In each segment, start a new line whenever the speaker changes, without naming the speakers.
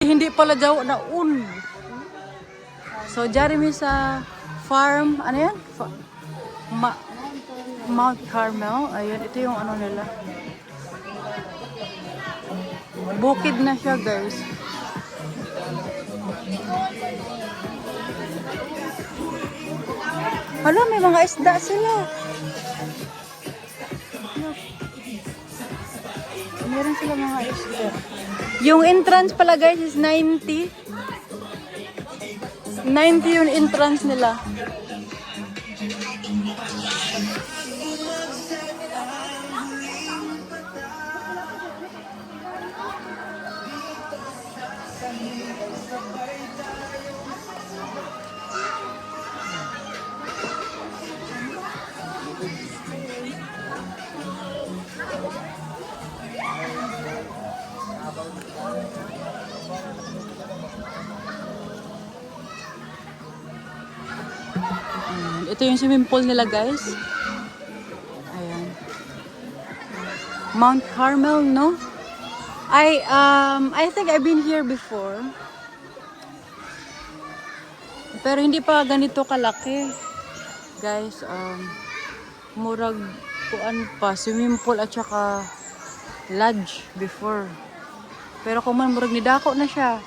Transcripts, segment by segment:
hindi pala daw naun. So, Jeremy sa farm, ano yan? Mount Carmel. Ayan, ito yung ano nila. Bukid na siya, guys. Hala, may mga isda sila. Meron sila mga isda. Yung entrance pala, guys, is 90. 90 yung entrance nila. Ito yung swimming pool nila, guys. Ayan. Mount Carmel, no? I think I've been here before. Pero hindi pa ganito kalaki. Guys, murag kuan pa, swimming pool at saka lodge before. Pero kung man murag nidako na siya.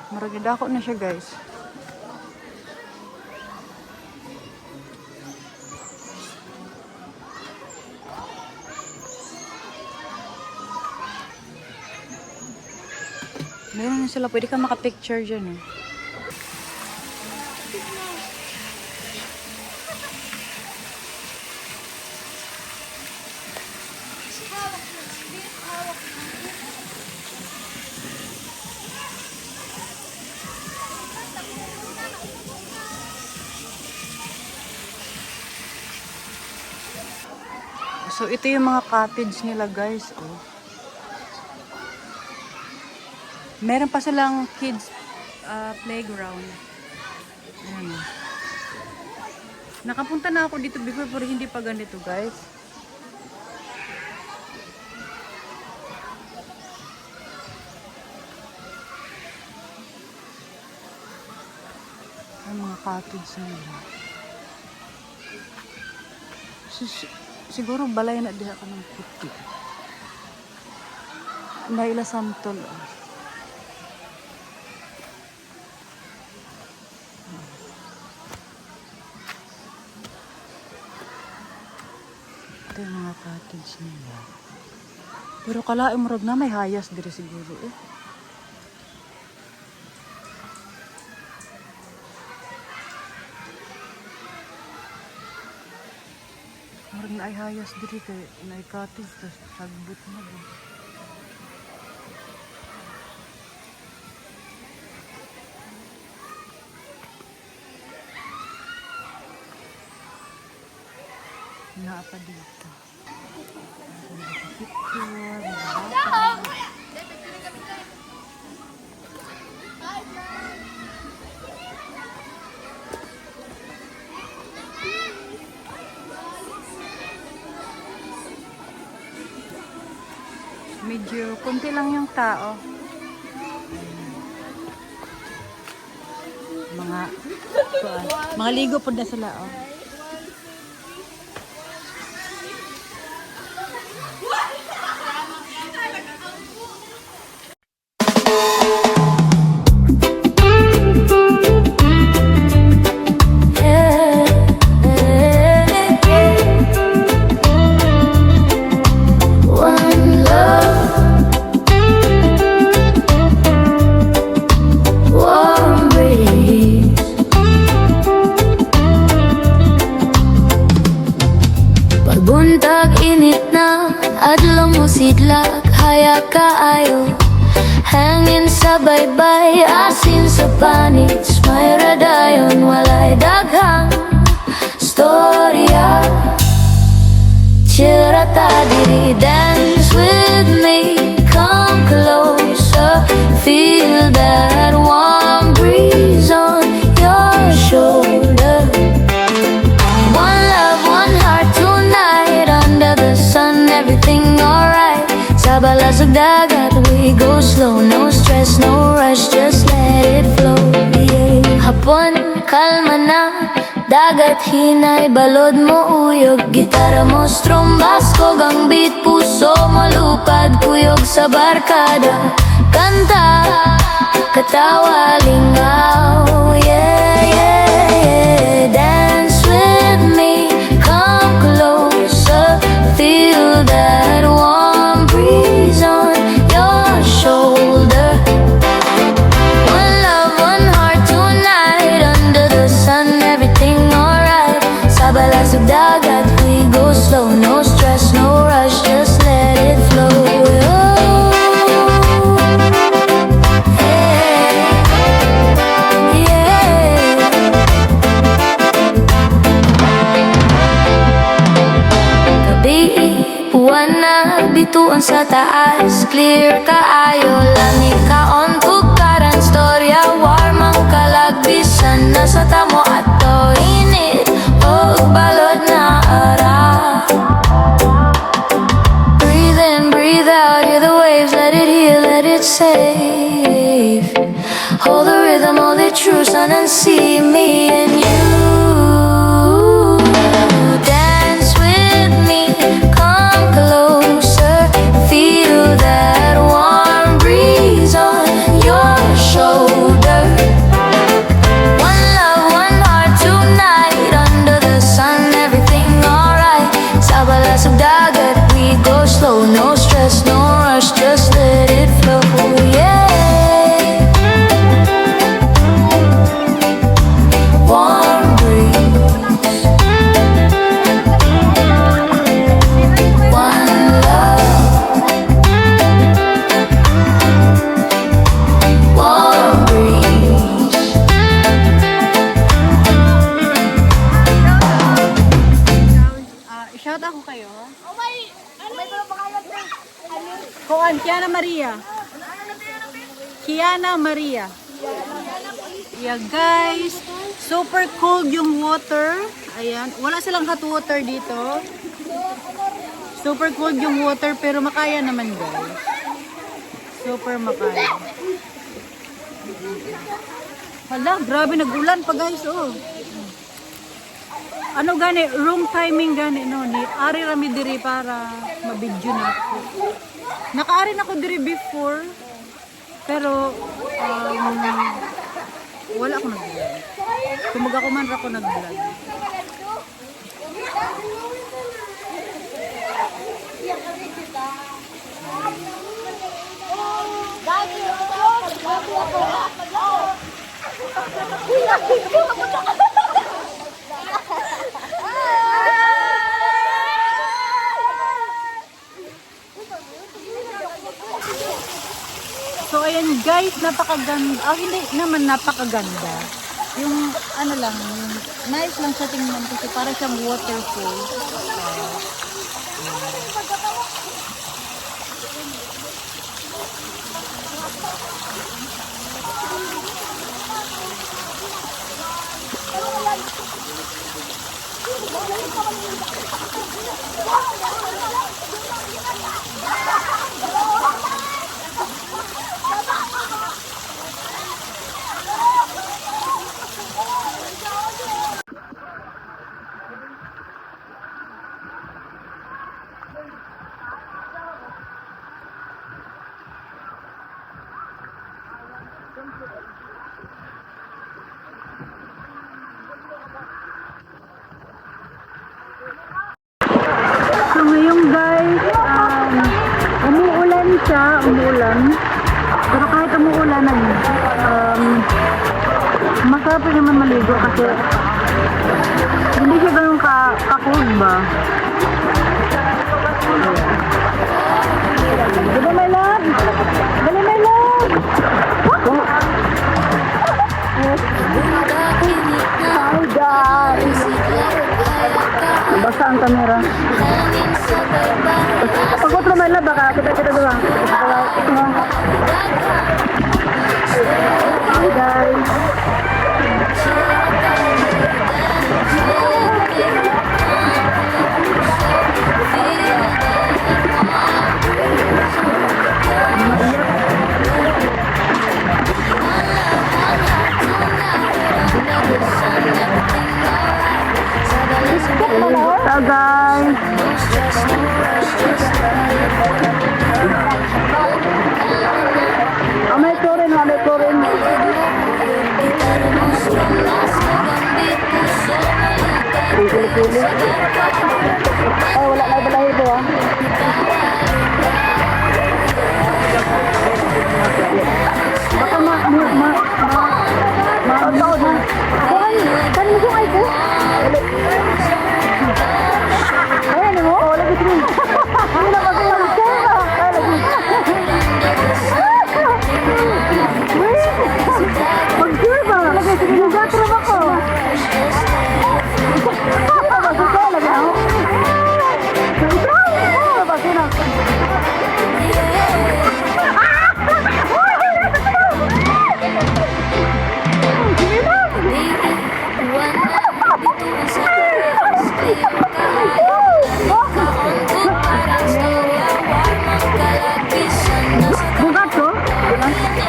Murag nidako na siya, guys. Meron na sila, pwede ka makapicture dyan eh. So ito yung mga cottage nila, guys. Oh. Meron pa silang kids playground. Ayan. Nakapunta na ako dito before pero hindi pa ganito, guys. Ang mga cottage nila. Siguro balay na diha ka ng puti. Naila santol. Ito yung mga cottage nila. Pero kalaing murag na may hayas diri siguro eh. Murag na ay hayas diri kay na cottage tas sagbot na ba. Nga pa dito. Picture, medyo konti lang yung tao. Mga ligo po na sila, oh.
Buntag init na, adlaw mo sidlak, haya kaayo. Hangin sa baybay, asin sa panis, may radayon, walay daghang storya. Chirata diri, dance with me, come closer, feel that warm breeze on your shoulder. One love, one heart tonight, under the sun, everything alright. Sa balasag dagat, we go slow, no stress, no rush, just let it flow, yeah. Hapon, kalma na, dagat hinay, balod mo uyog, gitara mo strumbas, kogang beat, puso mo lupad, kuyog sa barkada, kanta, katawa, lingaw, yeah, yeah, yeah. Dance with me, come closer, feel that warm breeze on your shoulder. One love, one heart tonight, under the sun, everything alright. Sa balasog dagat, we go slow, no stress, no rush, just let it flow. Bituan sa taas, clear kaayo, langit kaon, tukaran, storya, warm ang kalagbisan, nasa tamo ato, init, o balod na ara. Breathe in, breathe out, hear the waves, let it heal, let it save. Hold the rhythm, hold it true, sun and sea, me and you. Dance with me, come closer, feel that warm breeze on your shoulder. One love, one heart tonight, under the sun, everything alright. Sa balasog dagat, we go slow, no stress, no rush, just let it flow, yeah. Warm breeze, one love, warm breeze.
Shout ako kayo. Kuan, Kiana Maria. Kiana Maria. Yeah guys, super cold yung water. Ayan, wala silang hot water dito. Super cold yung water pero makaya naman guys. Super makaya. Hala, grabe nagulan pa guys oh. Ano gani, wrong timing gani no, ni ari rami diri para mabidyo na ako. Nakaari na ako diri before pero wala ako nag-vlog. Kumaga ko man ra ko nag-vlog. So ayan guys, napakaganda. Hindi naman napakaganda. Yung ano lang, yung nice lang sa tingnan kasi para siyang waterfall. So ngayon guys, umuulan siya, umuulan. Pero kahit umuulan, masarap rin naman maligo kasi hindi siya ganun ka-cold ba? Diba my love? Dali my love! Hi guys! Basta ang kamera. Pagod na may lab, baka kita doon. Hi guys! sili. Ay, wala na balahibo ah. Baka kan mo kung ay ko? Ayan mo? Oo, lagi sila. Hindi na kasi yung kera. Ay, lagi. Mag-sure ba? Lagi, sige, nag-atrap ako. Mag-sure, lagi ako. Ikaw? Mag-sure. Bugat ko?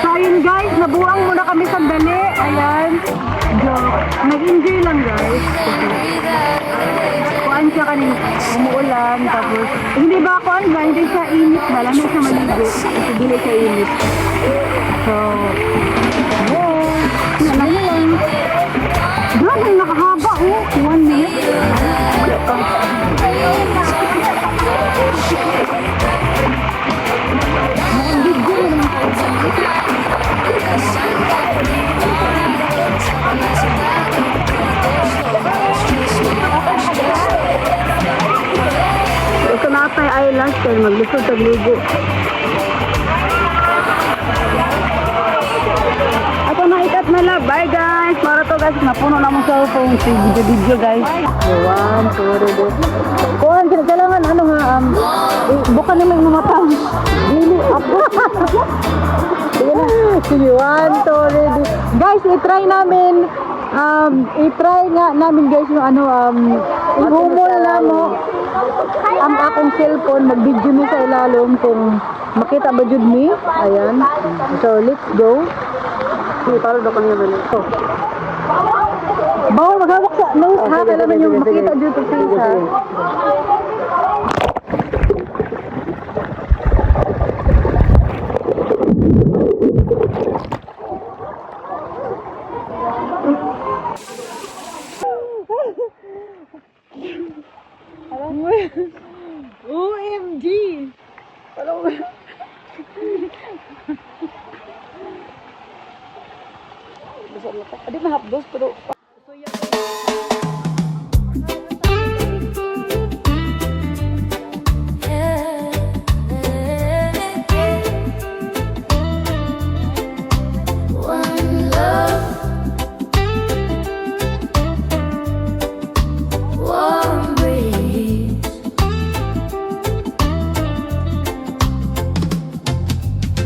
So ayun guys, nabuang muna kami sandali. Ayan. Joke. Nag-enjoy lang guys. Kuan siya kanin umuulan. Tapos, hindi ba kuan ba? Hindi siya init ba? Lamig siya maligo. Kasi hindi siya init. So, yeah. Nalala lang. Doon ay nakahaba oh. 1 minute. Ito na tayo eyelash kaya maglusod sa ligo. Ito na ikat na lang. Bye guys. Para to guys. Napuno na mong cellphone. Si video guys. 1, 2, 3. Kuhan, kailangan ano ha. Bukan naman yung matang. Dili. Ako. Sige na. Sige, 1, 2, 3. Guys, i-try namin. I-try nga namin guys yung ano. I-humol na mo. Ang akong cellphone. Mag-video mo sa ilalong kung makita ba jud me. Ayan. So, let's go. Sige, para daw kanya naman. So, bawal maghawak sa nose ha. Kailangan yung makita jud sa face ha. OMG! Alam mo Adi mahapdos pero
One love, warm breeze.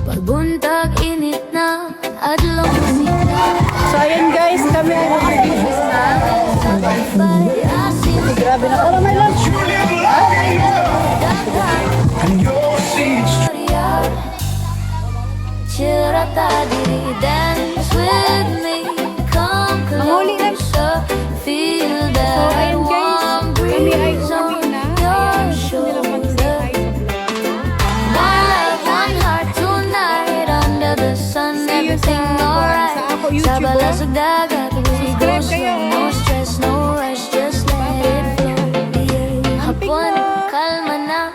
Pagbuntag init na adlaw sila.
so ayun guys, kami ay mag-business na. Grabe na. Oh my lunch!
Chirata diri, dance with me. Come closer, feel that warm breeze on your shoulder. One love, one heart tonight under the sun, everything alright. Sa balasag dagat, we go slow, no stress, no rush, just let it flow. Yeah. Hapon, kalma na,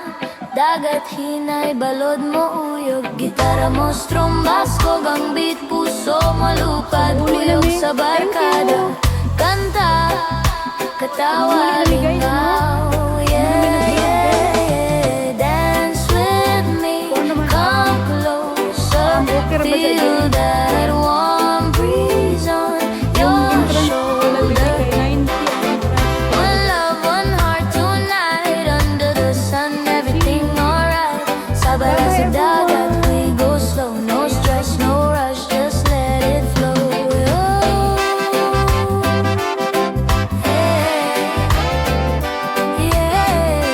dagat hinay, balod mo uyog, gitara mo strumbas, kogang beat, puso malupad, uyog sa barkada, kanta, katawa, lingaw, yeah, yeah, yeah. Dance with me, come closer, feel that warm breeze on your shoulder. One love, one heart tonight, under the sun, everything alright. Sa balasag dagat, we go slow, no stress, no rush, just let it flow. Oh, yeah, yeah.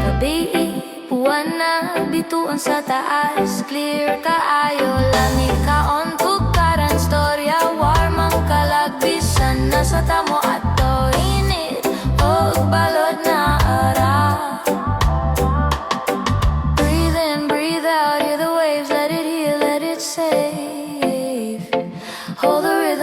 Gabi, buwan na, bituon sa taas, clear kaayo, langit kaon, tukaran, storya, warm ang kalagbisan, nasa tamo ato, init, og balod na ara. Breathe in, breathe out, hear the waves, let it heal, let it save. Hold the rhythm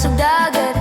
sa dagat